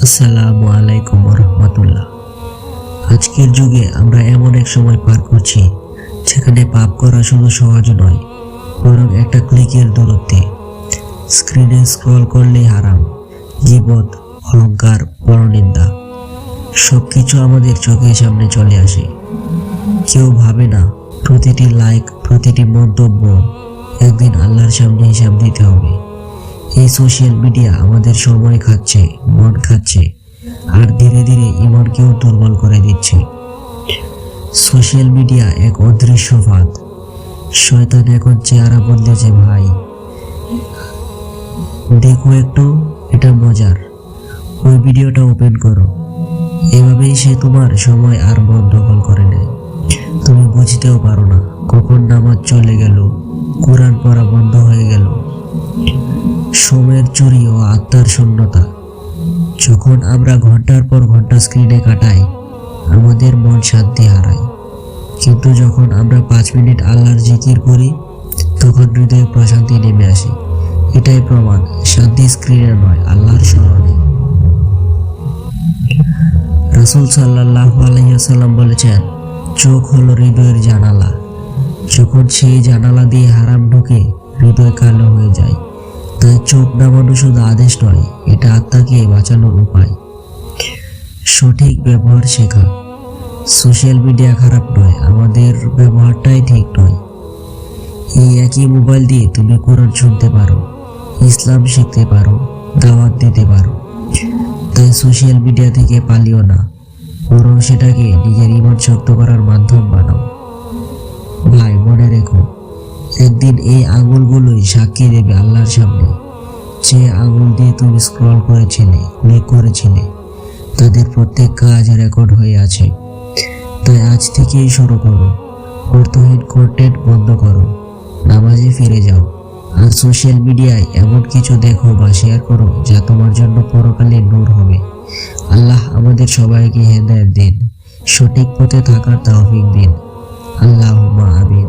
আসসালামু আলাইকুম রহমতুল্লাহ। আজকের যুগে আমরা এমন এক সময় পার করছি যেখানে পাপ করা শুধু সহজ নয়, বরং একটা ক্লিকের দূরত্বে। স্ক্রিনে স্ক্রল করলেই হারাম, গীবত, অহংকার, পরনিন্দা সবকিছু আমাদের চোখের সামনে চলে আসে। কেউ ভাবে না প্রতিটি লাইক, প্রতিটি মন্তব্য একদিন আল্লাহর সামনে হিসাব দিতে হবে। এই সোশ্যাল মিডিয়া আমাদের সময় খাচ্ছে, মন খাচ্ছে, আর ধীরে ধীরে ইমানকেও দুর্বল করে দিচ্ছে। সোশ্যাল মিডিয়া এক অদৃশ্য ফাঁদ। শয়তান এখন চেহারা বদলেছে ভাই। দেখো একটু, এটা মজার, ওই ভিডিওটা ওপেন করো। এভাবেই সে তোমার সময় আর মন দখল করে নেয়। তুমি বুঝতেও পারো না কখন নামাজ চলে গেল, কোরআন পড়া বন্ধ হয়ে গেল। সময়ের চুরি ও আত্মার শূন্যতা। যখন আমরা ঘন্টার পর ঘন্টা স্ক্রিনে কাটাই, আমাদের মন শান্তি হারায়। কিন্তু যখন আমরা 5 মিনিট আল্লাহর জিকির করি, তখন হৃদয়ে প্রশান্তি নেমে আসে। এটাই প্রমাণ, শান্তি স্ক্রিনে নয়, আল্লাহর স্মরণে। রাসূল সাল্লাল্লাহু আলাইহি ওয়াসাল্লাম বলেছেন, চোখ হলো হৃদয়ের জানালা। যখন সেই জানালা দিয়ে হারাম ঢুকে, হৃদয় কালো হয়ে যায়। তাই চোখ নামানো শুধু আদেশ নয়, এটা আত্মাকে বাঁচানোর উপায়। সঠিক ব্যবহার শেখা। সোশ্যাল মিডিয়া খারাপ নয়, আমাদের ব্যবহারটাই ঠিক নয়। এই একই মোবাইল দিয়ে তুমি কোরআন শুনতে পারো, ইসলাম শিখতে পারো, দাওয়াত দিতে পারো। তাই সোশ্যাল মিডিয়া থেকে পালিও না, বরং সেটাকে নিজের ঈমান শক্ত করার মাধ্যম বানাও। ভাই, মনে রেখো, একদিন এই আঙুলগুলোই সাক্ষী দেবে আল্লাহর সামনে। যে আঙুল দিয়ে তুমি স্ক্রল করেছিলে, ক্লিক করেছিলে, তাদের প্রত্যেক কাজ রেকর্ড হয়ে আছে। তাই আজ থেকেই শুরু করো, অর্থহীন কন্টেন্ট বন্ধ করো, নামাজে ফিরে যাও, আর সোশ্যাল মিডিয়ায় এমন কিছু দেখো বা শেয়ার করো যা তোমার জন্য পরকালে নূর হবে। আল্লাহ আমাদের সবাইকে হেদায়েত দিন, সঠিক পথে থাকার তৌফিক দিন। আল্লাহুম্মা আমিন।